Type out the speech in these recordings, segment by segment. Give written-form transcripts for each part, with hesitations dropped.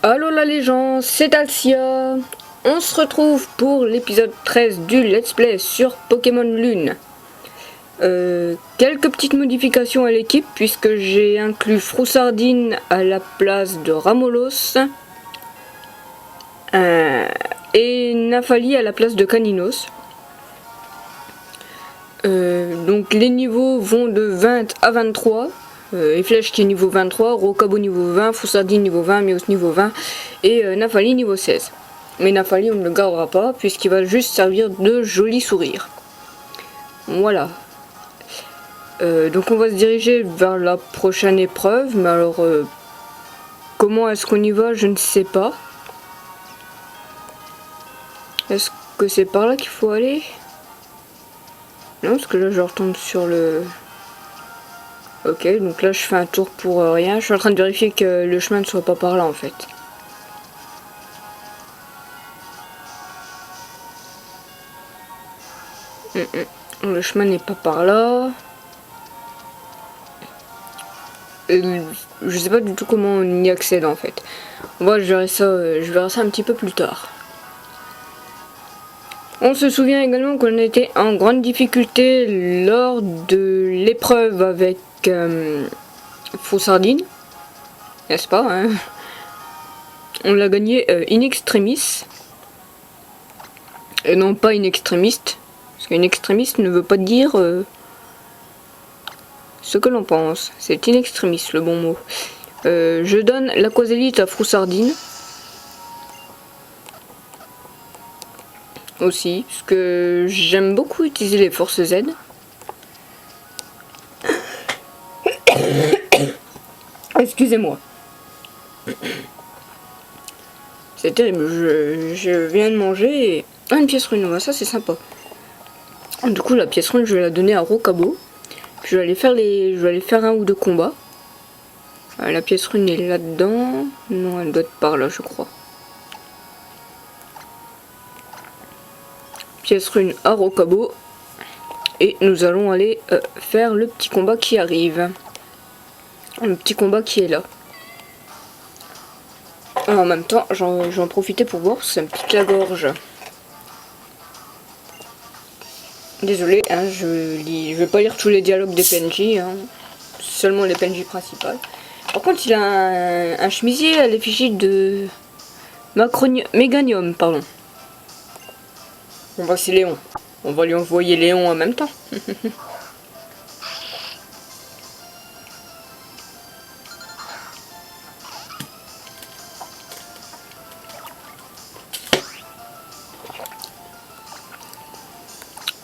Allô les gens, c'est Alcia. On se retrouve pour l'épisode 13 du Let's Play sur Pokémon Lune. Quelques petites modifications à l'équipe puisque j'ai inclus Froussardine à la place de Ramolos et Nafali à la place de Caninos. Donc les niveaux vont de 20 à 23. Flèche qui est niveau 23, Rokabo niveau 20, Froussardine niveau 20, Mios niveau 20 et Nafali niveau 16. Mais Nafali on ne le gardera pas puisqu'il va juste servir de joli sourire. Voilà. Donc on va se diriger vers la prochaine épreuve, mais alors comment est-ce qu'on y va, je ne sais pas. Est-ce que c'est par là qu'il faut aller? Non, parce que là je retombe sur le... Ok, donc là je fais un tour pour rien. Je suis en train de vérifier que le chemin ne soit pas par là en fait. Le chemin n'est pas par là. Je sais pas du tout comment on y accède en fait. Moi je verrai ça un petit peu plus tard. On se souvient également qu'on était en grande difficulté lors de l'épreuve avec Froussardine, n'est-ce pas hein? On l'a gagné in extremis et non pas in extremiste, parce qu'in extrémiste ne veut pas dire ce que l'on pense, c'est in extremis le bon mot. Je donne l'Aquasélite à Froussardine aussi, parce que j'aime beaucoup utiliser les forces Z. Excusez-moi. C'est terrible, je viens de manger une pièce rune, ça c'est sympa. Du coup la pièce rune je vais la donner à Rokabo. Puis je vais aller faire un ou deux combats. La pièce rune est là-dedans. Non, elle doit être par là je crois. Pièce rune à Rokabo. Et nous allons aller faire le petit combat qui arrive. Le petit combat qui est là. En même temps, j'en profitais pour voir parce que ça me pique la gorge. Désolé, hein, je vais pas lire tous les dialogues des PNJ, hein, seulement les PNJ principales. Par contre, il a un chemisier à l'effigie de Méganium, pardon. Bon bah c'est Léon. On va lui envoyer Léon en même temps.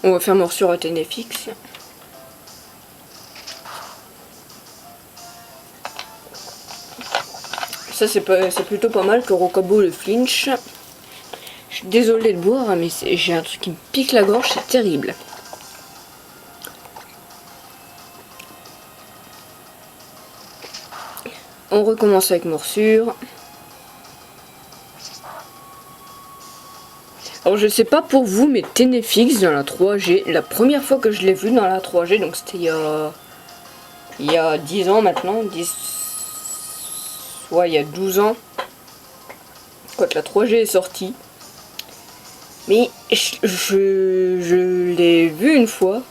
On va faire morsure à Ténéfix. Ça c'est plutôt pas mal que Rokabo le flinch. Je suis désolée de boire, hein, mais j'ai un truc qui me pique la gorge, c'est terrible. On recommence avec morsure. Alors je sais pas pour vous, mais Ténéfix dans la 3G, la première fois que je l'ai vu dans la 3G, donc c'était il y a 10 ans maintenant, ouais il y a 12 ans, quand la 3G est sortie. Mais je l'ai vu une fois,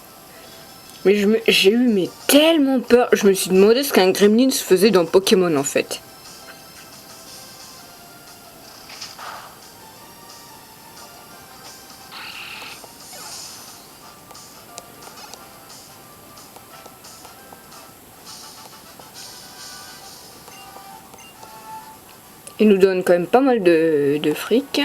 mais j'ai eu tellement peur, je me suis demandé ce qu'un gremlin se faisait dans Pokémon en fait. Il nous donne quand même pas mal de fric.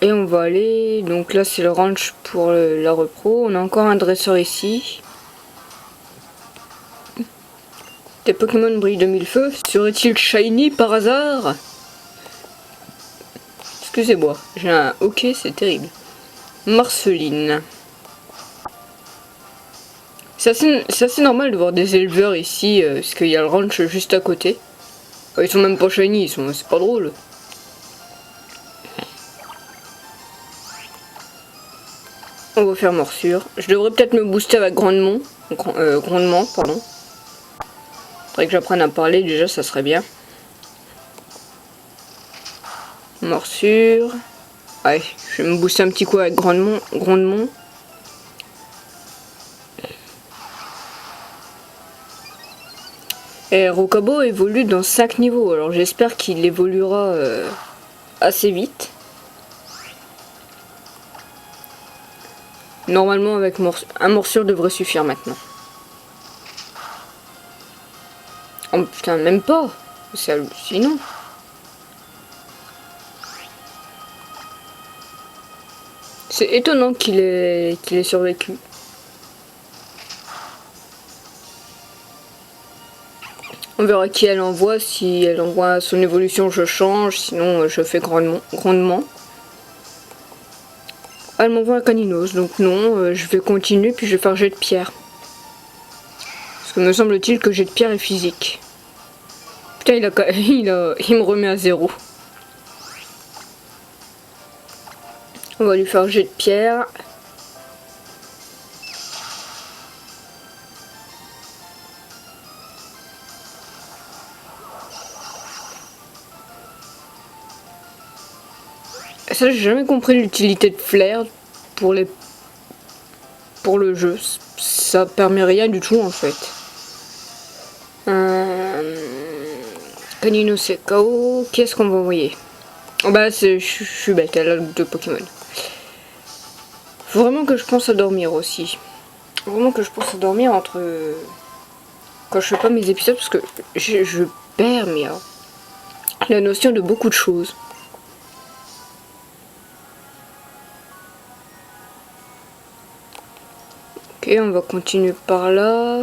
Et on va aller, donc là c'est le ranch pour la repro. On a encore un dresseur ici. Des Pokémon brillent de mille feux. Serait-il shiny par hasard? Excusez-moi, j'ai un ok, c'est terrible. Marceline. C'est assez normal de voir des éleveurs ici, parce qu'il y a le ranch juste à côté. Ils sont même pas shiny, c'est pas drôle. On va faire morsure. Je devrais peut-être me booster avec grandement, pardon. Faudrait que j'apprenne à parler déjà, ça serait bien. Morsure. Ouais, je vais me booster un petit coup avec grondement. Et Rokabo évolue dans 5 niveaux, alors j'espère qu'il évoluera assez vite. Normalement avec un morsure devrait suffire maintenant. Oh putain, même pas. C'est hallucinant. C'est étonnant qu'il ait survécu. On verra qui elle envoie. Si elle envoie son évolution, je change. Sinon, je fais grandement. Elle m'envoie un caninos. Donc non, je vais continuer. Puis je vais faire jet de pierre. Parce que me semble-t-il que jet de pierre est physique. Putain, il me remet à 0. On va lui faire jet de pierre. Ça, j'ai jamais compris l'utilité de flair pour le jeu. Ça permet rien du tout en fait. Canino c'est KO. Qu'est-ce qu'on va envoyer? Oh bah je suis bête, elle a deux Pokémon. Faut vraiment que je pense à dormir aussi. Vraiment que je pense à dormir entre... quand je fais pas mes épisodes parce que je perds la notion de beaucoup de choses. Ok, on va continuer par là.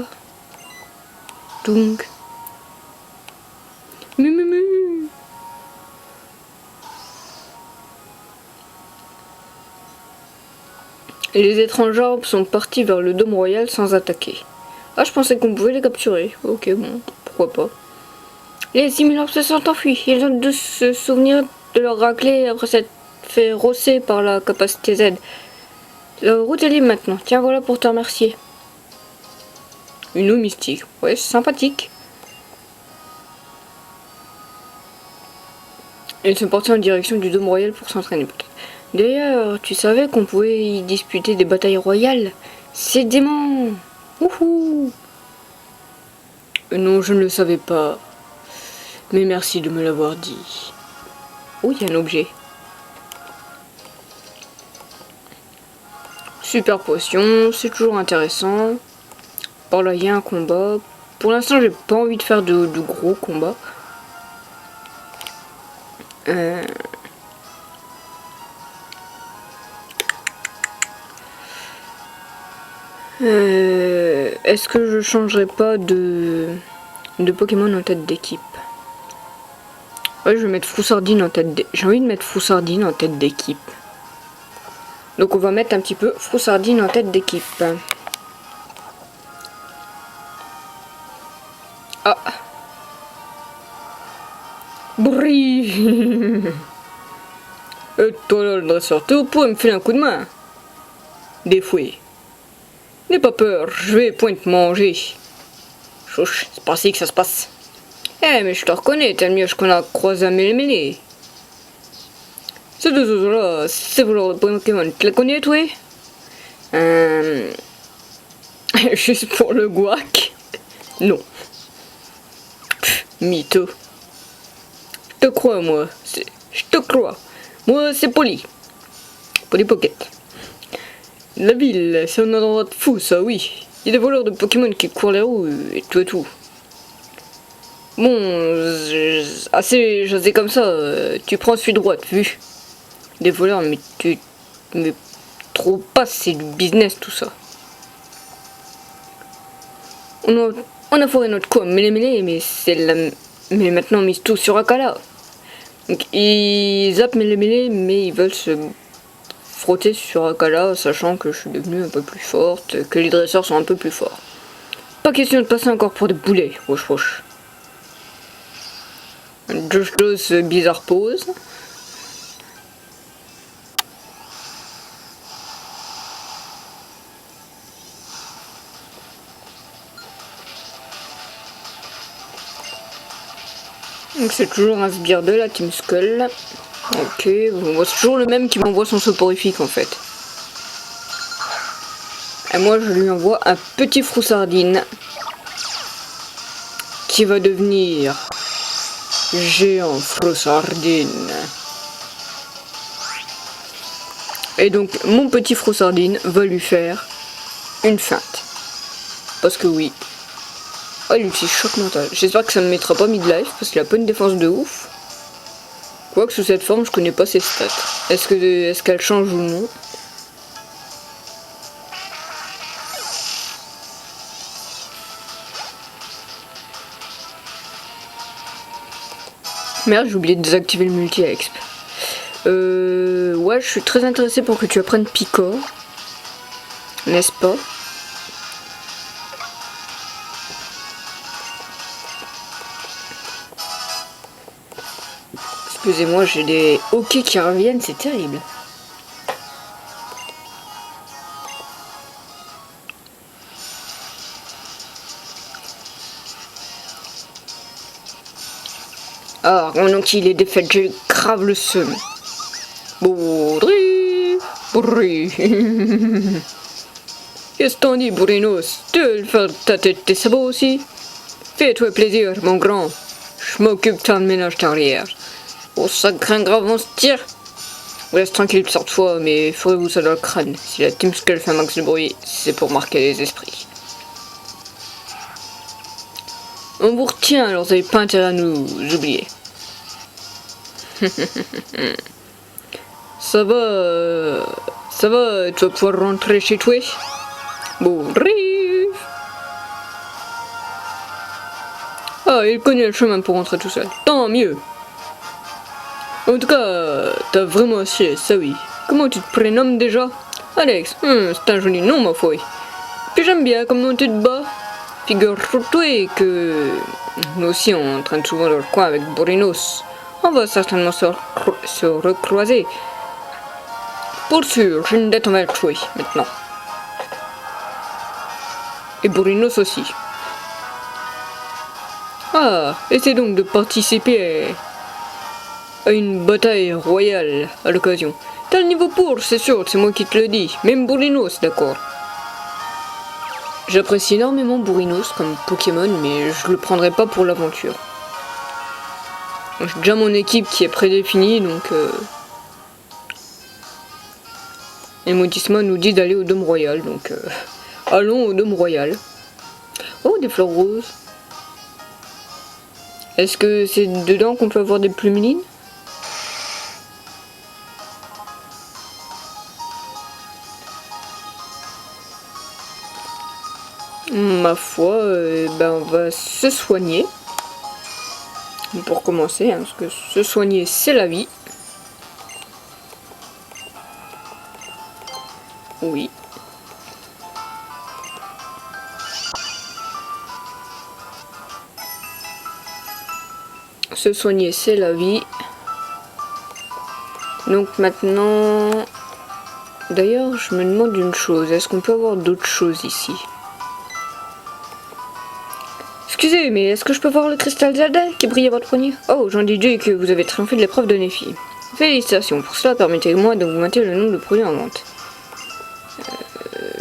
Donc... Et les étranges arbres sont partis vers le dôme royal sans attaquer. Ah, je pensais qu'on pouvait les capturer. Ok, bon, pourquoi pas. Les similarbres se sont enfuis. Ils ont dû se souvenir de leur raclée après s'être fait rosser par la capacité Z. La route est libre maintenant. Tiens, voilà pour te remercier. Une eau mystique. Ouais, c'est sympathique. Ils sont partis en direction du dôme royal pour s'entraîner peut-être. D'ailleurs, tu savais qu'on pouvait y disputer des batailles royales? C'est dément! Wouhou! Non, je ne le savais pas. Mais merci de me l'avoir dit. Oh, il y a un objet. Super potion, c'est toujours intéressant. Par là, il y a un combat. Pour l'instant, j'ai pas envie de faire de gros combats. Est-ce que je changerai pas de Pokémon en tête d'équipe? Ouais, je vais mettre Froussardine en tête d'équipe. J'ai envie de mettre Froussardine en tête d'équipe. Donc on va mettre un petit peu Froussardine en tête d'équipe. Ah. Brille. Et toi là, le dresseur, tu pourrais me filer un coup de main? Des fouets. N'aie pas peur, je vais point te manger. Chouche, c'est pas ainsi que ça se passe. Eh, mais je te reconnais, t'es le mieux qu'on a croisé à Mélémélé. Ces deux oiseaux-là, c'est voleurs de Pokémon, tu les connais, toi? Juste pour le guac? Non. Mytho. Je te crois, moi. Je te crois. Moi, c'est Poli. Poli Pocket. La ville, c'est un endroit de fou, ça, oui. Il y a des voleurs de Pokémon qui courent les rues et tout et tout. Bon, assez jasé comme ça, tu prends celui droite, vu. Des voleurs, mais trop pas, c'est du business tout ça. On a foré notre coup à Mélémélé, mais maintenant on mise tout sur Akala. Donc ils zappent Mélémélé, mais ils veulent se frotter sur Akala, sachant que je suis devenue un peu plus forte, que les dresseurs sont un peu plus forts. Pas question de passer encore pour des boulets, roche. Josh bizarre pose. Donc c'est toujours un sbire de la Team Skull. Ok, bon, c'est toujours le même qui m'envoie son soporifique en fait. Et moi je lui envoie un petit froussardine qui va devenir géant froussardine. Et donc mon petit froussardine va lui faire une feinte. Parce que oui. Oh, il utilise choc mental. J'espère que ça ne mettra pas mid-life parce qu'il a pas une défense de ouf. Quoique sous cette forme, je connais pas ses stats. Est-ce qu'elle change ou non? Merde, j'ai oublié de désactiver le multi-exp. Ouais, je suis très intéressé pour que tu apprennes Picor. N'est-ce pas? Excusez-moi, j'ai des hockey qui reviennent, c'est terrible. Ah, donc il est défait, j'ai grave le seum. Bourri, bourri. Qu'est-ce qu'on dit, Bourrinos? Tu veux faire ta tête tes sabots aussi? Fais-toi plaisir, mon grand. Je m'occupe de ménage arrière. Oh, ça craint grave, on se tire. Vous laisse tranquille sorte fois, mais ferez-vous ça dans le crâne. Si la Team Skull fait un max de bruit, c'est pour marquer les esprits. On vous retient, alors vous n'avez pas intérêt à nous oublier. Ça va, tu vas pouvoir rentrer chez toi. Bon, rive. Ah, il connaît le chemin pour rentrer tout seul. Tant mieux. En tout cas, t'as vraiment assis, ça oui. Comment tu te prénommes déjà? Alex, c'est un joli nom ma foi. Puis j'aime bien comme nom tu te bats. Figure-toi que nous aussi on traîne souvent dans le coin avec Bourrinos. On va certainement se recroiser. Pour sûr, j'ai une dette envers toi maintenant. Et Bourrinos aussi. Ah, essaie donc de participer à une bataille royale à l'occasion. T'as le niveau pour, c'est sûr, c'est moi qui te le dis. Même Bourrinos, d'accord. J'apprécie énormément Bourrinos comme Pokémon, mais je le prendrai pas pour l'aventure. J'ai déjà mon équipe qui est prédéfinie, donc... Et Motisma nous dit d'aller au Dôme Royal, donc... allons au Dôme Royal. Oh, des fleurs roses. Est-ce que c'est dedans qu'on peut avoir des plumelines? Ma foi, ben on va se soigner. Pour commencer, hein, parce que se soigner c'est la vie. Oui. Se soigner c'est la vie. Donc maintenant... D'ailleurs, je me demande une chose. Est-ce qu'on peut avoir d'autres choses ici? Excusez, mais est-ce que je peux voir le cristal Zelda qui brille à votre poignet? Oh, j'en déduis que vous avez triomphé de l'épreuve de Nephi. Félicitations. Pour cela, permettez-moi d'augmenter le nombre de produits en vente.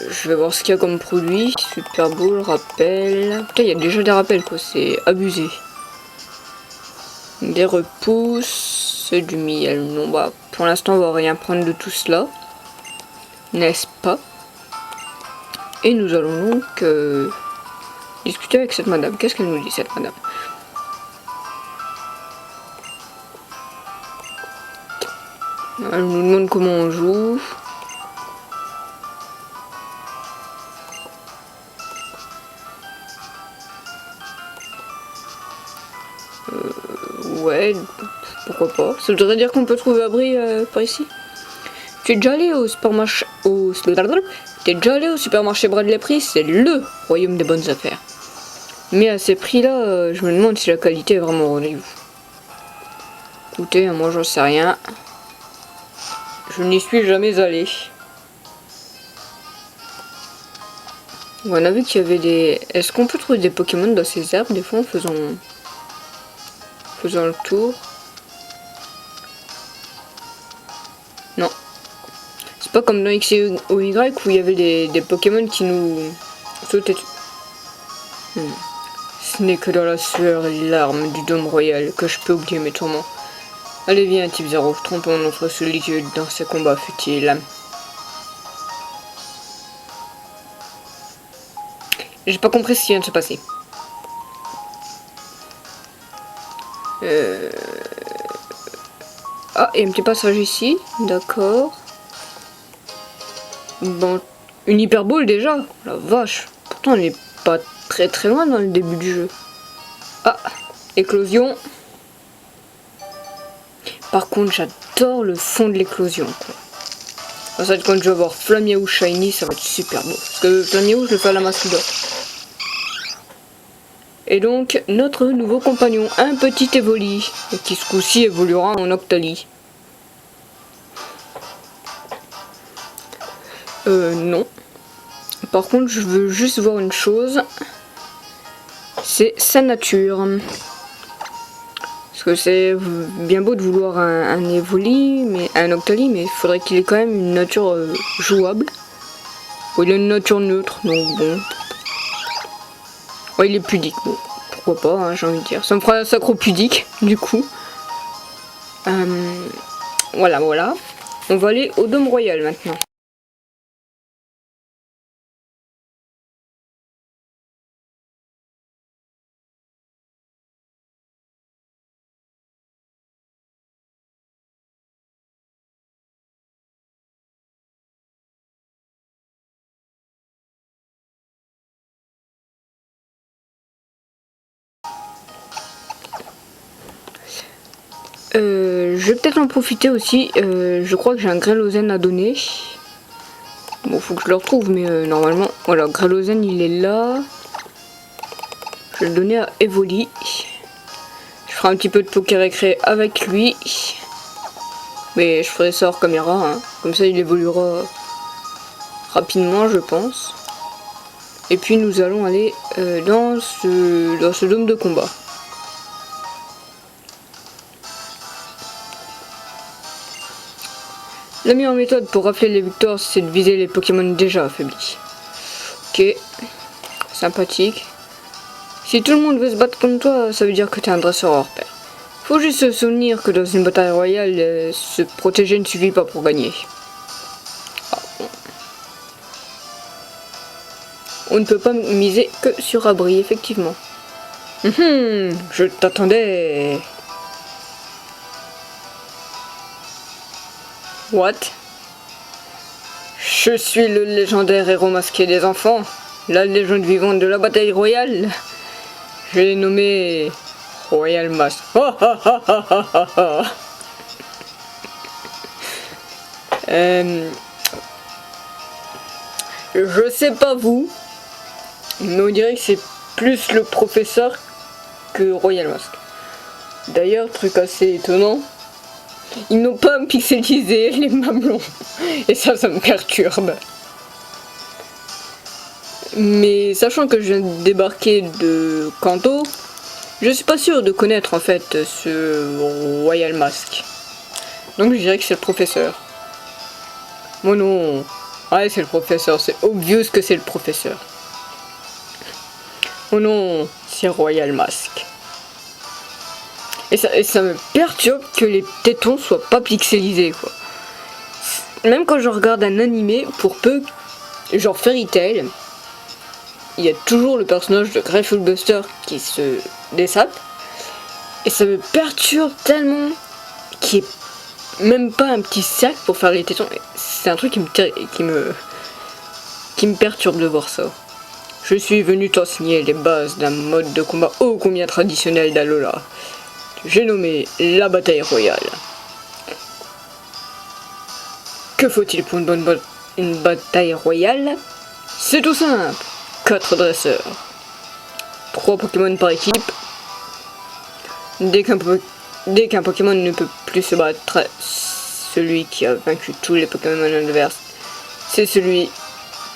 Je vais voir ce qu'il y a comme produit. Super Bowl, rappel... Putain, il y a déjà des rappels, quoi. C'est abusé. Des repousses, du miel. Non, bah, pour l'instant, on va rien prendre de tout cela. N'est-ce pas? Et nous allons donc discuter avec cette madame. Qu'est-ce qu'elle nous dit, cette madame? Elle nous demande comment on joue. Ouais, pourquoi pas. Ça voudrait dire qu'on peut trouver abri par ici. Tu es déjà allé au supermarché... T'es déjà allé au supermarché Bradley Prix, c'est le royaume des bonnes affaires. Mais à ces prix-là, je me demande si la qualité est vraiment au rendez-vous. Écoutez, moi j'en sais rien. Je n'y suis jamais allé. On a vu qu'il y avait des... Est-ce qu'on peut trouver des Pokémon dans ces herbes des fois en faisant le tour? Pas comme dans X et Y où il y avait des Pokémon qui nous sautaient dessus. Ce n'est que dans la sueur et les larmes du dôme royal que je peux oublier mes tourments. Allez viens Type 0, trompons notre solitude dans ces combats futiles. J'ai pas compris ce qui vient de se passer. Ah, il y a un petit passage ici, d'accord. Bon, une hyperbole déjà, la vache. Pourtant on n'est pas très loin dans le début du jeu. Ah, éclosion. Par contre j'adore le fond de l'éclosion. En fait quand je vais avoir Flamiaou Shiny ça va être super beau. Parce que Flamiaou je le fais à la Mastodon. Et donc notre nouveau compagnon, un petit Evoli, qui ce coup-ci évoluera en Octali. Non. Par contre je veux juste voir une chose. C'est sa nature. Parce que c'est bien beau de vouloir un Evoli, mais un Octali, mais il faudrait qu'il ait quand même une nature jouable. Bon, il a une nature neutre, donc bon. Ouais, il est pudique, bon, pourquoi pas, hein, j'ai envie de dire. Ça me fera un sacro pudique, du coup. Voilà. On va aller au Dôme Royal maintenant. Je vais peut-être en profiter aussi. Je crois que j'ai un Grellosen à donner. Bon, faut que je le retrouve, mais normalement, voilà, Grellosen il est là. Je vais le donner à Evoli. Je ferai un petit peu de poker récré avec lui. Mais je ferai ça hors caméra, hein. Comme ça il évoluera rapidement, je pense. Et puis nous allons aller dans ce dôme de combat. La meilleure méthode pour rafler les victoires, c'est de viser les Pokémon déjà affaiblis. Ok, sympathique. Si tout le monde veut se battre contre toi, ça veut dire que t'es un dresseur hors pair. Faut juste se souvenir que dans une bataille royale, se protéger ne suffit pas pour gagner. Ah, bon. On ne peut pas miser que sur abri, effectivement. Je t'attendais. What? Je suis le légendaire héros masqué des enfants, la légende vivante de la bataille royale. Je l'ai nommé Royal Mask. Je sais pas vous, mais on dirait que c'est plus le professeur que Royal Mask. D'ailleurs, truc assez étonnant, ils n'ont pas pixelisé les mamelons. Et ça me perturbe. Mais sachant que je viens de débarquer de Kanto, je suis pas sûr de connaître en fait ce Royal Mask. Donc je dirais que c'est le professeur. Bon non. Ouais, c'est le professeur. C'est obvious que c'est le professeur. Oh non, c'est Royal Mask. Et ça me perturbe que les tétons soient pas pixelisés, quoi. Même quand je regarde un animé, pour peu, genre Fairy Tail, il y a toujours le personnage de Grateful Buster qui se dessape. Et ça me perturbe tellement qu'il n'y ait même pas un petit sac pour faire les tétons. C'est un truc qui me perturbe de voir ça. Je suis venu t'enseigner les bases d'un mode de combat ô combien traditionnel d'Alola. J'ai nommé la bataille royale. Que faut-il pour une bataille royale? C'est tout simple. 4 dresseurs. 3 Pokémon par équipe. Dès qu'un Pokémon ne peut plus se battre, celui qui a vaincu tous les Pokémon adverses, c'est celui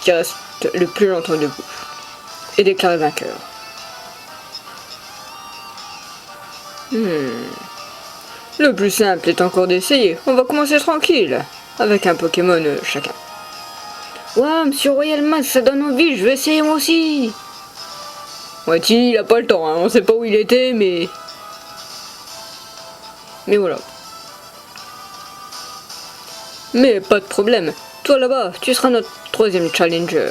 qui reste le plus longtemps debout et déclaré vainqueur. Le plus simple est encore d'essayer. On va commencer tranquille. avec un Pokémon chacun. Ouais, Monsieur Royal Mask, ça donne envie, je vais essayer moi aussi. Ouais, il a pas le temps, hein. On sait pas où il était, mais voilà. Mais pas de problème. Toi là-bas, tu seras notre troisième challenger.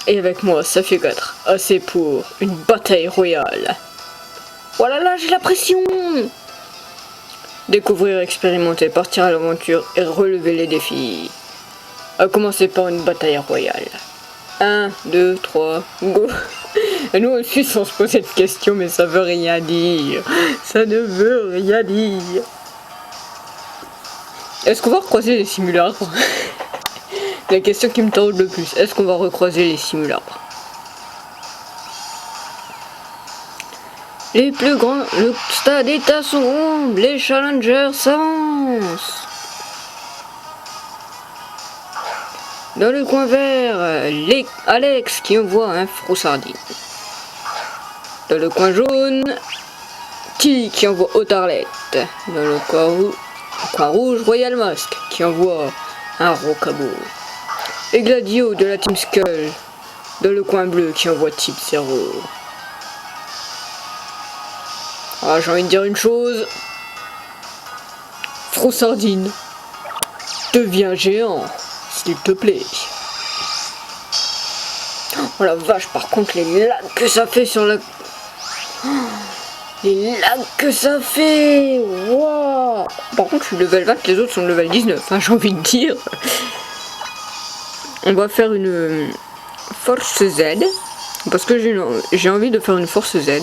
Et avec moi, ça fait 4. Assez pour une bataille royale. Voilà, là, j'ai la pression. Découvrir, expérimenter, partir à l'aventure et relever les défis. A commencer par une bataille royale. 1, 2, 3, go. Et nous aussi, on se pose cette question, mais ça veut rien dire. Ça ne veut rien dire. Est-ce qu'on va recroiser les simulacres? La question qui me taraude le plus, est-ce qu'on va recroiser les simulacres? Les plus grands, le stade est à son ombre, les challengers s'avancent. Dans le coin vert, Alex qui envoie un Froussardine. Dans le coin jaune, Tilly qui envoie Otarlette. Dans le coin rouge, Royal Mask qui envoie un Rocabo. Et Gladio de la Team Skull. Dans le coin bleu qui envoie Type 0. Ah, j'ai envie de dire une chose. Froussardine, deviens géant, s'il te plaît. Oh la vache, par contre, les lags que ça fait sur la... Les lags que ça fait. Wow. Par contre, je suis level 20, les autres sont level 19, hein, j'ai envie de dire. On va faire une force Z. Parce que j'ai envie de faire une force Z.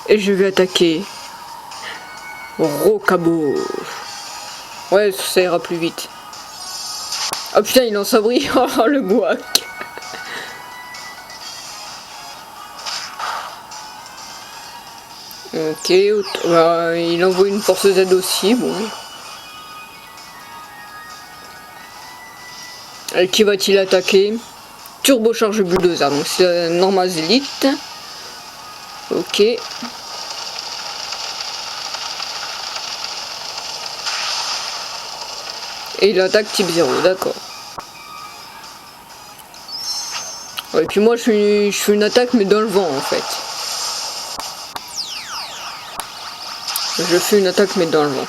Et je vais attaquer Rocabo. Ouais, ça ira plus vite. Oh putain, il en s'abri. Oh le guac. Ok, bah, il envoie une force Z aussi, bon. Et qui va-t-il attaquer? Turbocharge bulldozer, donc c'est normal élite. Ok. Et il attaque type 0, d'accord. Ouais, et puis moi je fais une attaque mais dans le vent en fait. Je fais une attaque mais dans le vent.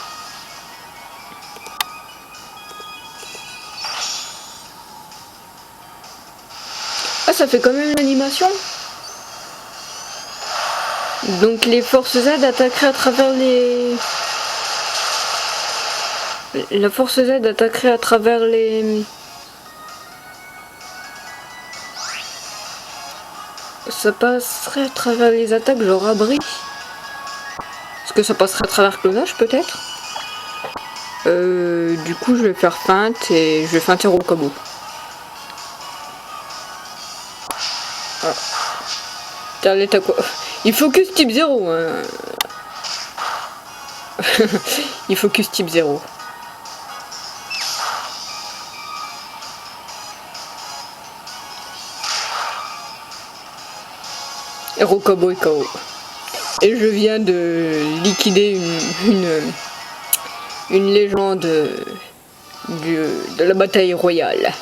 Ah, ça fait quand même l'animation. Donc les forces Z attaqueraient à travers les... La force Z attaquerait à travers les... Ça passerait à travers les attaques genre abri. Est-ce que ça passerait à travers clonage peut-être? Du coup je vais faire feinte et je vais feinter au cabot. Ah. T'as l'état quoi? Il focus type 0 hein. Il focus type 0. Et Rocabo est KO. Et je viens de liquider une légende de la bataille royale.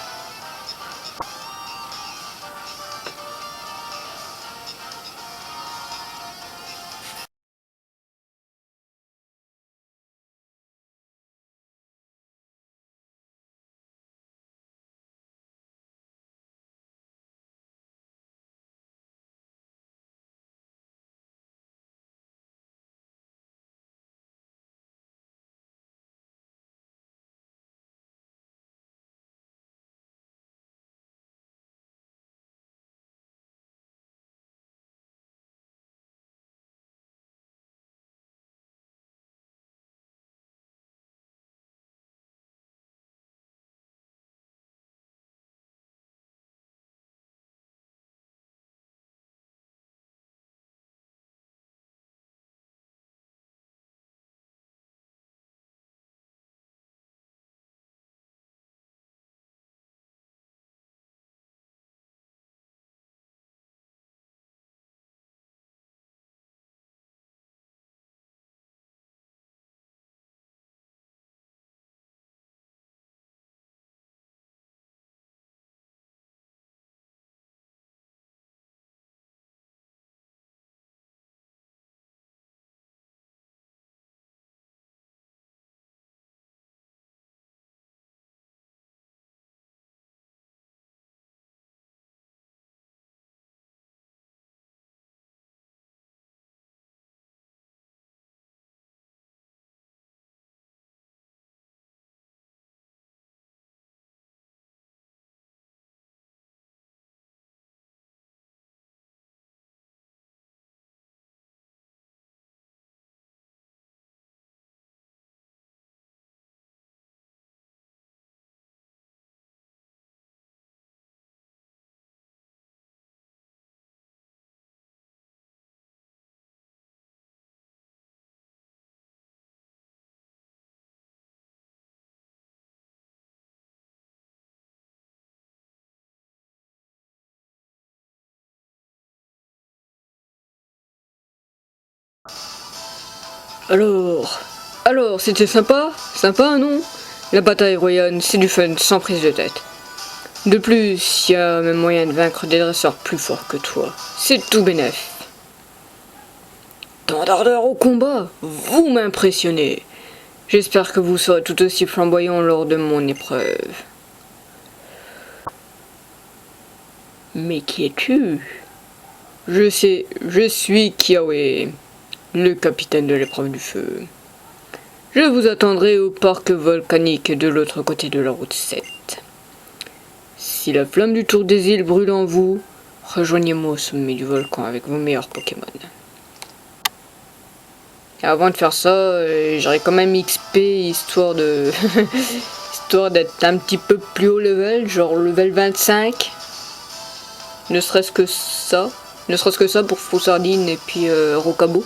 Alors, c'était sympa? Sympa, non? La bataille royale, c'est du fun, sans prise de tête. De plus, il y a même moyen de vaincre des dresseurs plus forts que toi. C'est tout bénef. Tant d'ardeur au combat, vous m'impressionnez. J'espère que vous serez tout aussi flamboyant lors de mon épreuve. Mais qui es-tu? Je sais, je suis Kiawe, le capitaine de l'épreuve du feu. Je vous attendrai au parc volcanique de l'autre côté de la route 7. Si la flamme du tour des îles brûle en vous, rejoignez-moi au sommet du volcan avec vos meilleurs Pokémon. Et avant de faire ça, j'aurais quand même XP histoire de histoire d'être un petit peu plus haut level, genre level 25. Ne serait-ce que ça pour Foussardine et puis Rocabo.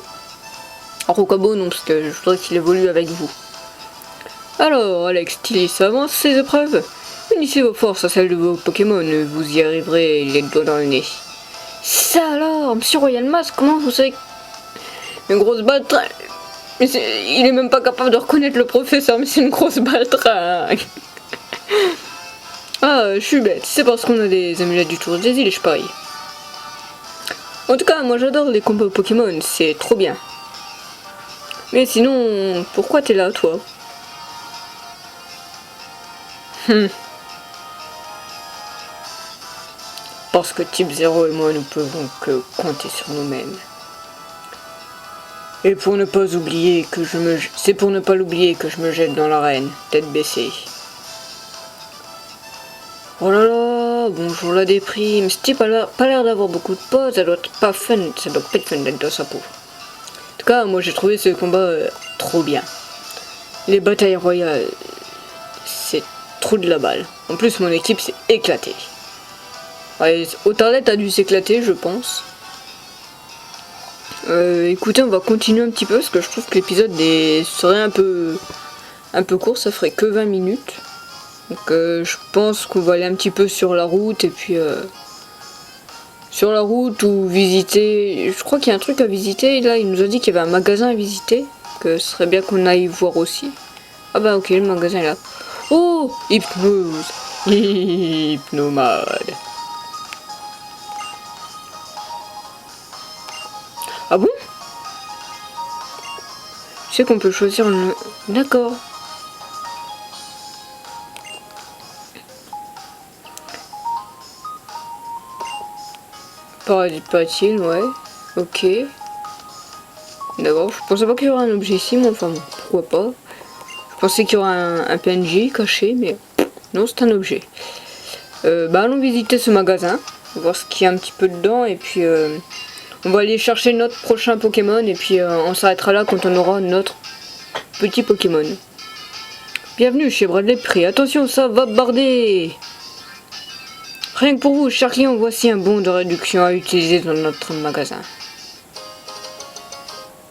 Rocabo non, parce que je voudrais qu'il évolue avec vous. Alors Alex, Tilly, avance ces épreuves. Unissez vos forces à celles de vos Pokémon, vous y arriverez les doigts dans le nez. Ça alors, Monsieur Royal Mask, comment vous savez? Une grosse baltringue. Mais il est même pas capable de reconnaître le professeur, mais c'est une grosse baltringue. Ah, je suis bête, c'est parce qu'on a des amulettes du tour des îles, je parie. En tout cas, moi j'adore les combos Pokémon, c'est trop bien. Mais sinon, pourquoi t'es là, toi? Parce que Type 0 et moi, nous pouvons que compter sur nous-mêmes. Et pour ne pas oublier que c'est pour ne pas l'oublier que je me jette dans l'arène, tête baissée. Oh là là, bonjour la déprime. Ce type a pas l'air d'avoir beaucoup de pauses, ça doit pas être fun d'être dans sa peau. En tout cas, moi j'ai trouvé ce combat trop bien. Les batailles royales, c'est trop de la balle. En plus, mon équipe s'est éclatée. Ouais, Otarlet a dû s'éclater, je pense. Écoutez, on va continuer un petit peu parce que je trouve que l'épisode serait un peu court, ça ferait que 20 minutes. Donc je pense qu'on va aller un petit peu sur la route et puis sur la route ou visiter. Je crois qu'il y a un truc à visiter. Là, il nous a dit qu'il y avait un magasin à visiter, que ce serait bien qu'on aille voir aussi. Ah bah ok, le magasin est là. Oh, hypnose, hypnomade. Ah bon? Tu sais qu'on peut choisir le... D'accord. Paraît-il, ouais. Ok. D'accord, je pensais pas qu'il y aurait un objet ici, mais enfin, pourquoi pas. Je pensais qu'il y aurait un PNJ caché, mais non, c'est un objet. Bah allons visiter ce magasin, voir ce qu'il y a un petit peu dedans, et puis... on va aller chercher notre prochain Pokémon et puis on s'arrêtera là quand on aura notre petit Pokémon. Bienvenue chez Bradley Prix. Attention, ça va barder. Rien que pour vous, cher client, voici un bon de réduction à utiliser dans notre magasin.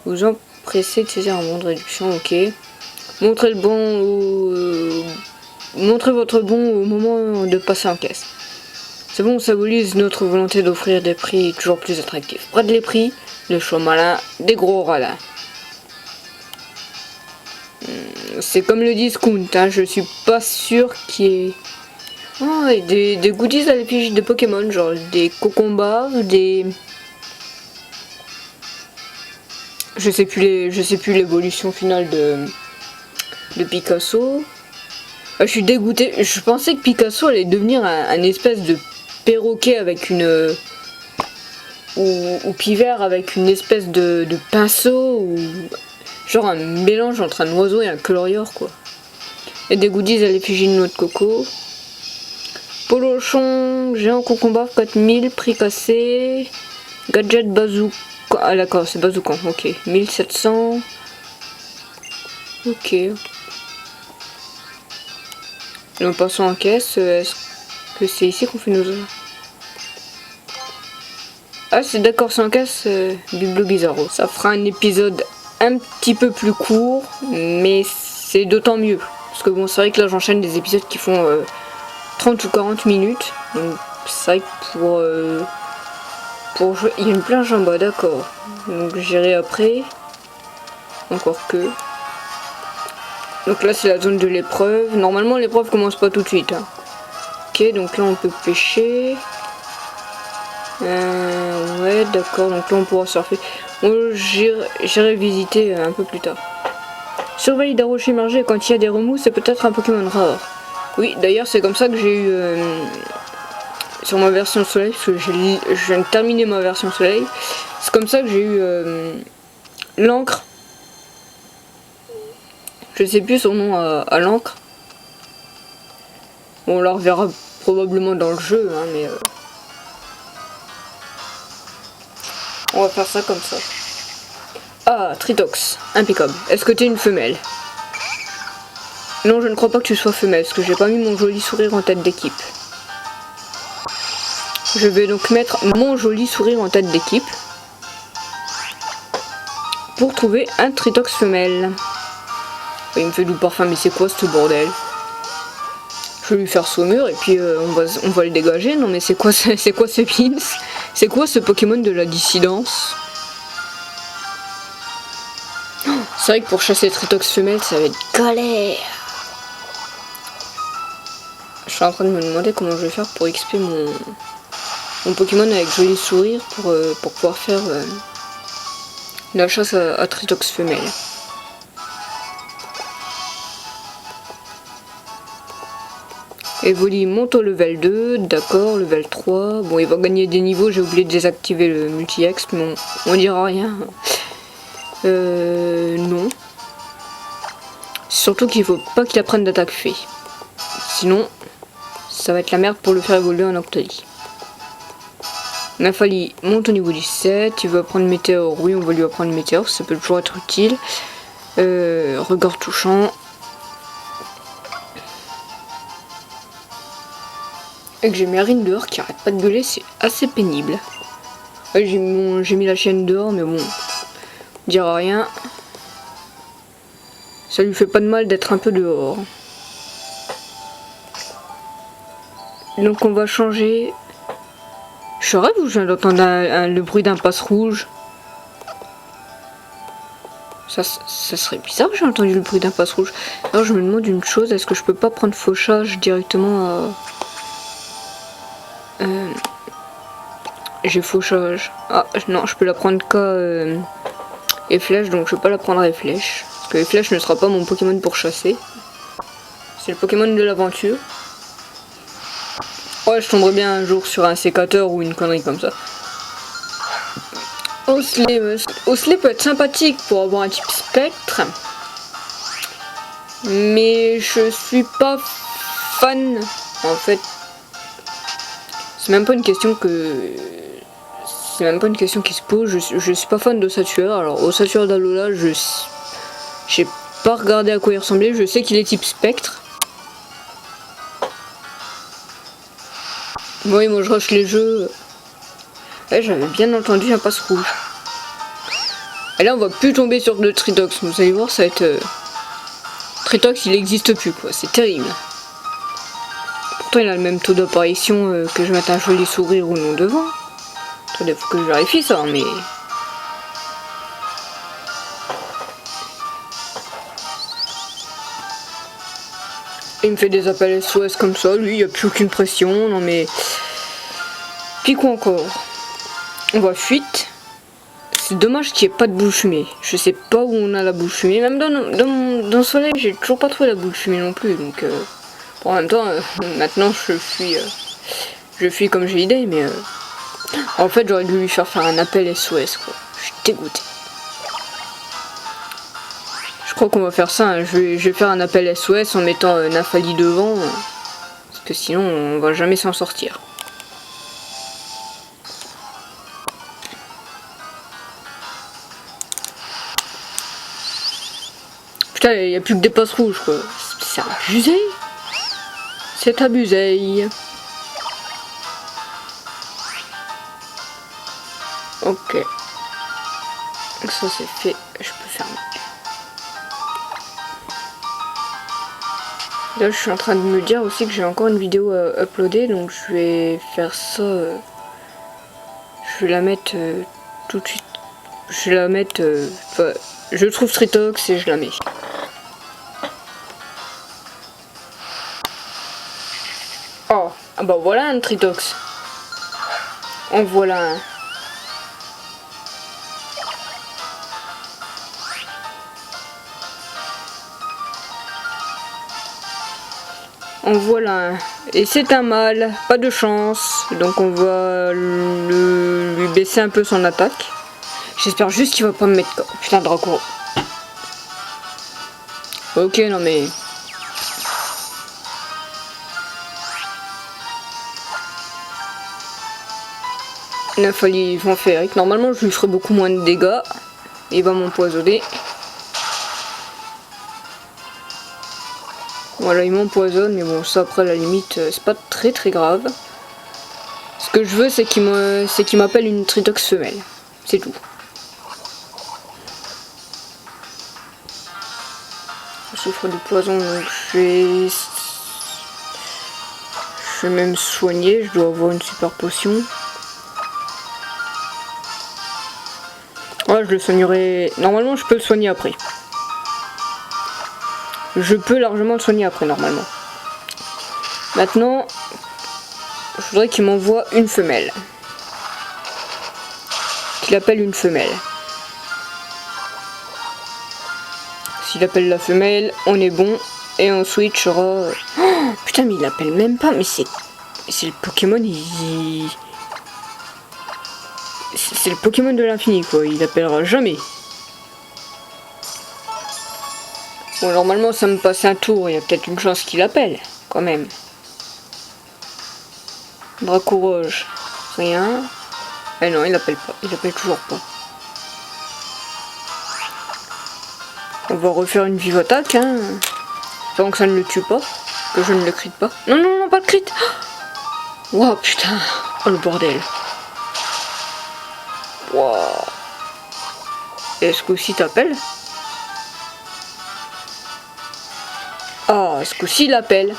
Vous empressez de saisir un bon de réduction, ok. Montrez votre bon au moment de passer en caisse. C'est bon, ça symbolise notre volonté d'offrir des prix toujours plus attractifs. Bradley Prix, le choix malin des gros radins. C'est comme le discount, hein, je suis pas sûr qu'il y ait... Oh, et des goodies à l'effigie de Pokémon, genre des cocombas, des... Je sais plus l'évolution finale de Picasso. Je suis dégoûté, je pensais que Picasso allait devenir un espèce de perroquet avec une... ou pivert avec une espèce de pinceau, ou... genre un mélange entre un oiseau et un colorior, quoi. Et des goodies à l'effigie de noix de coco. Polochon, géant concombre 4000, prix cassé. Gadget bazooka. Ah d'accord, c'est bazooka, ok. 1700. Ok. Nous passons en caisse. Est-ce que c'est ici qu'on fait nos... Ah c'est d'accord, c'est en caisse du Bleu Bizarro. Ça fera un épisode un petit peu plus court, mais c'est d'autant mieux. Parce que bon, c'est vrai que là j'enchaîne des épisodes qui font 30 ou 40 minutes. Donc c'est vrai que pour jouer... Il y a une plage en bas, d'accord. Donc j'irai après. Encore que. Donc là c'est la zone de l'épreuve. Normalement l'épreuve commence pas tout de suite. Hein. Ok, donc là on peut pêcher. Ouais, d'accord, donc là on pourra surfer. Bon, j'irai visiter un peu plus tard. Surveille des rochers immergés quand il y a des remous, c'est peut-être un Pokémon rare. Oui, d'ailleurs c'est comme ça que j'ai eu sur ma version soleil, parce que je viens de terminer ma version soleil. C'est comme ça que j'ai eu l'encre. Je sais plus son nom à l'encre. Bon, on la reverra probablement dans le jeu, hein, mais on va faire ça comme ça. Ah, Tritox, impeccable. Est-ce que tu es une femelle? Non, je ne crois pas que tu sois femelle, parce que j'ai pas mis mon joli sourire en tête d'équipe. Je vais donc mettre mon joli sourire en tête d'équipe pour trouver un Tritox femelle. Il me fait du parfum, mais c'est quoi ce bordel? Je vais lui faire saumure et puis on va le dégager. Non mais c'est quoi ce pins? C'est quoi ce Pokémon de la dissidence? C'est vrai que pour chasser Tritox femelle, ça va être galère. Je suis en train de me demander comment je vais faire pour XP mon Pokémon avec joli sourire pour pouvoir faire la chasse à Tritox femelle. Evoli monte au level 2, d'accord, level 3. Bon, il va gagner des niveaux, j'ai oublié de désactiver le multi-exp, mais on dira rien. Non. Surtout qu'il faut pas qu'il apprenne d'attaque fée. Sinon, ça va être la merde pour le faire évoluer en Octoly. Nafali monte au niveau 17, il veut apprendre météore. Oui, on va lui apprendre météore, ça peut toujours être utile. Regard touchant. Et que j'ai Marine dehors qui arrête pas de gueuler, c'est assez pénible. Ouais, j'ai mis la chienne dehors, mais bon, on dira rien. Ça lui fait pas de mal d'être un peu dehors. Donc on va changer. Je rêve ou je viens d'entendre le bruit d'un passe rouge? Ça serait bizarre que j'ai entendu le bruit d'un passe rouge. Alors je me demande une chose, est-ce que je peux pas prendre fauchage directement j'ai fauchage. Ah non, je peux la prendre qu'à et flèche, donc je peux pas la prendre à flèche. Parce que flèche ne sera pas mon Pokémon pour chasser. C'est le Pokémon de l'aventure. Ouais, je tomberai bien un jour sur un sécateur ou une connerie comme ça. Osley peut être sympathique pour avoir un type spectre. Mais je suis pas fan. En fait, c'est même pas une question qui se pose. Je suis pas fan d'Ossatueur. Alors Ossatueur d'Alola, j'ai pas regardé à quoi il ressemblait. Je sais qu'il est type spectre. Oui, moi je rush les jeux. Ouais, j'avais bien entendu un passe rouge. Et là on va plus tomber sur le Tritox. Vous allez voir, ça va être Tritox, il existe plus quoi. C'est terrible. Pourtant il a le même taux d'apparition que je mette un joli sourire ou non devant. Attendez, faut que je vérifie ça, mais... Il me fait des appels SOS comme ça, lui, il n'y a plus aucune pression, non mais... Puis quoi encore? On va fuite. C'est dommage qu'il n'y ait pas de boule fumée. Je sais pas où on a la boule fumée. Même dans le soleil, j'ai toujours pas trouvé la boule fumée non plus, donc... En même temps, maintenant je fuis comme j'ai l'idée, mais... En fait, j'aurais dû lui faire un appel SOS, quoi. Je suis dégoûté. Je crois qu'on va faire ça, hein. Je vais faire un appel SOS en mettant Nafali devant. Parce que sinon, on va jamais s'en sortir. Putain, il n'y a plus que des passes rouges, quoi. C'est abusé. C'est abusé. Ok. Ça c'est fait. Je peux fermer. Là je suis en train de me dire aussi que j'ai encore une vidéo à uploader. Donc je vais faire ça. Je vais la mettre tout de suite. Je vais la mettre Je trouve Tritox et je la mets. Oh, ah bah voilà un Tritox. En voilà un. En voilà un. Et c'est un mâle, pas de chance. Donc on va lui baisser un peu son attaque. J'espère juste qu'il va pas me mettre... Putain, Draco. Ok, non mais... Nafali vont faire. Normalement, je lui ferai beaucoup moins de dégâts. Il va m'empoisonner. Voilà, il m'empoisonne, mais bon, ça après, à la limite, c'est pas très très grave. Ce que je veux, c'est qu'il m'appelle une Tritox femelle. C'est tout. Je souffre de poison, donc je vais même soigner. Je dois avoir une super potion. Ouais, je le soignerai. Normalement, je peux le soigner après. Je peux largement le soigner après, normalement. Maintenant, je voudrais qu'il m'envoie une femelle. Qu'il appelle une femelle. S'il appelle la femelle, on est bon. Et on switchera. Oh, putain, mais il appelle même pas. Mais c'est le Pokémon, c'est le Pokémon de l'infini, quoi. Il appellera jamais. Bon, normalement, ça me passe un tour. Il y a peut-être une chance qu'il appelle, quand même. Dracoroge, rien. Eh non, il appelle pas. Il appelle toujours pas. On va refaire une vive attaque, hein. Tant que ça ne le tue pas. Que je ne le crit pas. Non, non, non, pas de crit. Wow, putain. Oh, le bordel. Wow. Est-ce qu'aussi t'appelles? Ah, est-ce qu'aussi il appelle?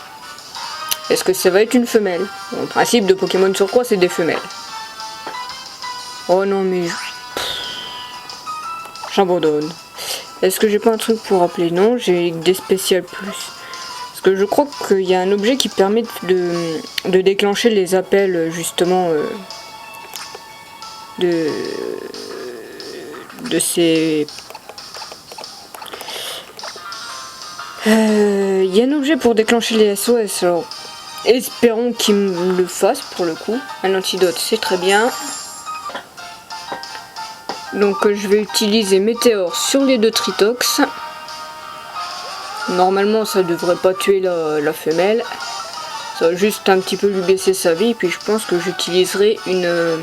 Est-ce que ça va être une femelle? Bon, le principe de Pokémon sur quoi, c'est des femelles. Oh non, mais... J'abandonne. Est-ce que j'ai pas un truc pour appeler? Non, j'ai des spéciales plus. Parce que je crois qu'il y a un objet qui permet de déclencher les appels, justement, de ces... Il y a un objet pour déclencher les SOS, alors espérons qu'il me le fasse pour le coup. Un antidote, c'est très bien. Donc je vais utiliser Météore sur les deux Tritox. Normalement ça devrait pas tuer la femelle. Ça va juste un petit peu lui baisser sa vie. Puis je pense que j'utiliserai une...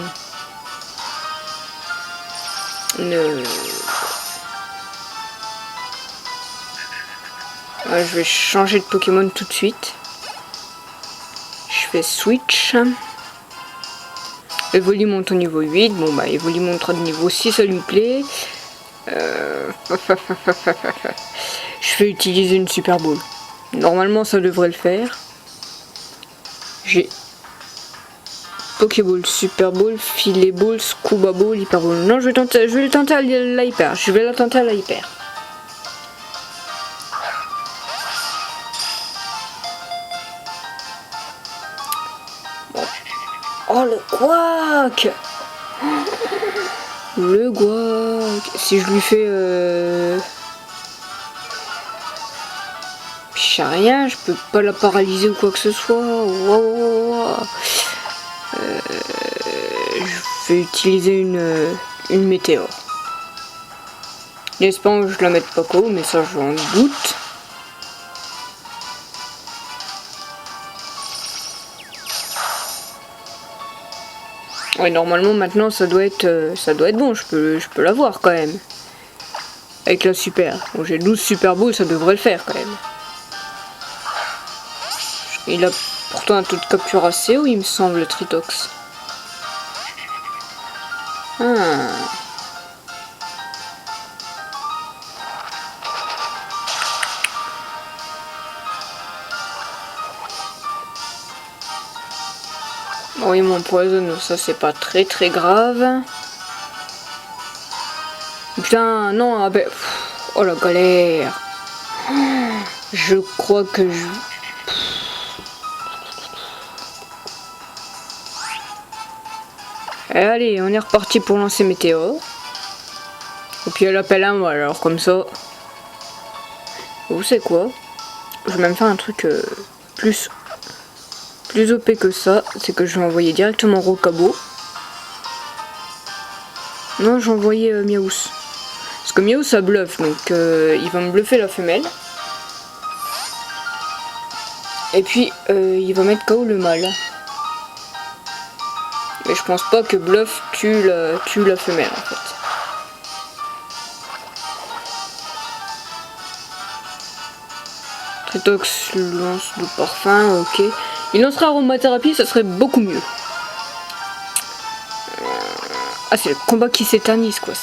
Ouais, je vais changer de Pokémon tout de suite. Je fais switch. Evoli monte au niveau 8. Bon bah Evoli montera de niveau 6, ça lui plaît. Je vais utiliser une Super Ball. Normalement ça devrait le faire. J'ai Pokéball, Super Ball, Filet Ball, Scuba Ball, Hyper Ball. Non, je vais le tenter à la Hyper. Je vais la tenter à la Hyper. Oh le Gouac! Le Gouac! Si je lui fais je sais rien, je peux pas la paralyser ou quoi que ce soit. Wow. Je vais utiliser une météore. J'espère que je la mette pas KO, mais ça j'en doute. Ouais, normalement maintenant ça doit être bon, je peux l'avoir quand même. Avec la super. Bon, j'ai 12 Super Balls, ça devrait le faire quand même. Il a pourtant un taux de capture assez haut, il me semble, le Tritox. Bon, il m'empoisonne, ça c'est pas très grave. Putain, non, ah ben... Oh la galère. Je crois que je... Allez, on est reparti pour lancer Météor. Et puis elle appelle à moi, alors comme ça. Vous savez quoi? Je vais même faire un truc plus OP que ça. C'est que je vais envoyer directement Rocabo. Non, j'ai envoyé Miaous. Parce que Miaous ça bluffe, donc il va me bluffer la femelle. Et puis il va mettre KO le mâle. Mais je pense pas que bluff tue la femelle en fait. Tritox lance le parfum, ok. Il lancera aromathérapie, ça serait beaucoup mieux. Ah, c'est le combat qui s'éternise quoi.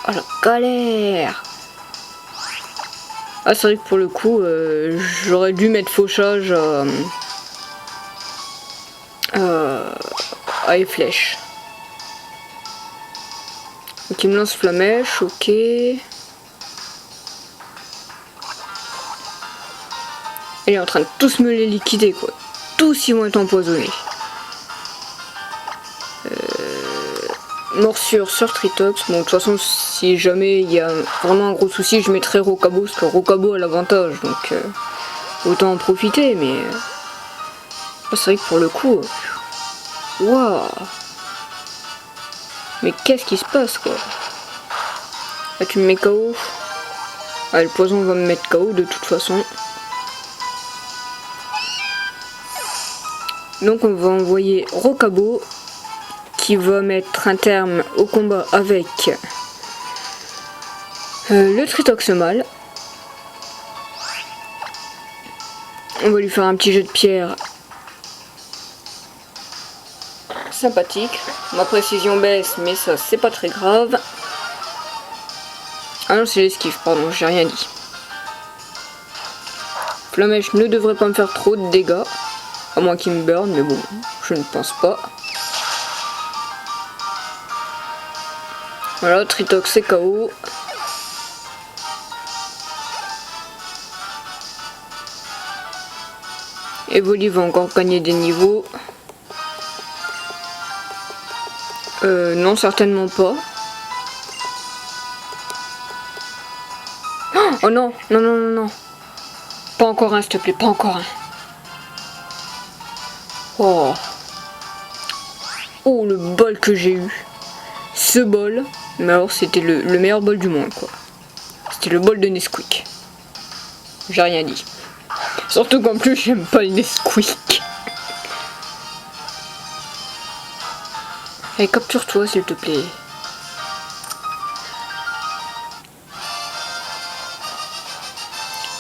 Oh la galère. Ah, c'est vrai que pour le coup, j'aurais dû mettre fauchage à les flèches. Donc il me lance flamèche, ok. Il est en train de tous me les liquider quoi. Tous ils vont être empoisonnés. Morsure sur Tritox. Bon de toute façon si jamais il y a vraiment un gros souci je mettrai Rocabo parce que Rocabo a l'avantage donc autant en profiter mais c'est vrai que pour le coup waouh. Mais qu'est-ce qui se passe quoi? Là tu me mets KO. Ah, le poison va me mettre KO de toute façon. Donc on va envoyer Rocabo qui va mettre un terme au combat avec le Tritox mâle. On va lui faire un petit jet de pierre sympathique. Ma précision baisse mais ça c'est pas très grave. Ah non c'est l'esquive, pardon, j'ai rien dit. Flamèche ne devrait pas me faire trop de dégâts. À moins qu'il me burn, mais bon, je ne pense pas. Voilà, Tritox c'est KO. Evoli va encore gagner des niveaux. Non, certainement pas. Oh non, non, non, non, non. Pas encore un, s'il te plaît, pas encore un. Oh. Oh, le bol que j'ai eu. Ce bol, mais alors c'était le meilleur bol du monde, quoi. C'était le bol de Nesquik. J'ai rien dit. Surtout qu'en plus, j'aime pas le Nesquik. Allez, capture-toi, s'il te plaît.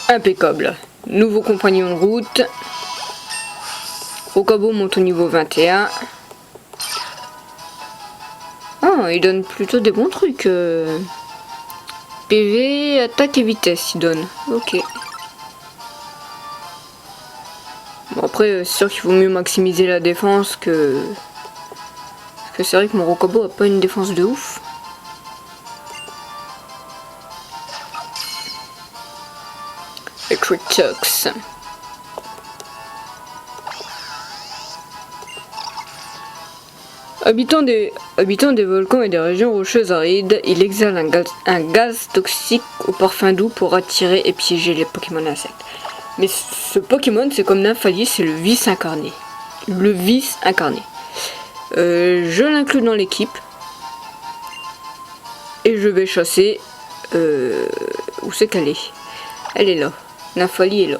Impeccable. Nouveau compagnon de route. Rocabo monte au niveau 21. Ah, il donne plutôt des bons trucs. PV, attaque et vitesse, il donne. Ok. Bon, après, c'est sûr qu'il vaut mieux maximiser la défense que... Parce que c'est vrai que mon Rocabo a pas une défense de ouf. Tritox. Habitant des volcans et des régions rocheuses arides, il exhale un gaz toxique au parfum doux pour attirer et piéger les Pokémon insectes. Mais ce Pokémon, c'est comme Nymphalis, c'est le vice incarné. Le vice incarné. Je l'inclus dans l'équipe. Et je vais chasser... où c'est qu'elle est? Elle est là. Nymphalis est là.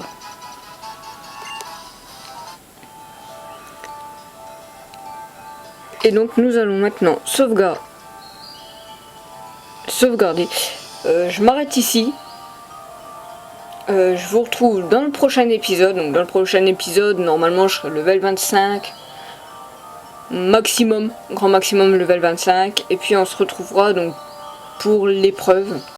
Et donc nous allons maintenant sauvegarder. Je m'arrête ici. Je vous retrouve dans le prochain épisode. Donc dans le prochain épisode, normalement je serai level 25. Maximum, grand maximum level 25. Et puis on se retrouvera donc pour l'épreuve.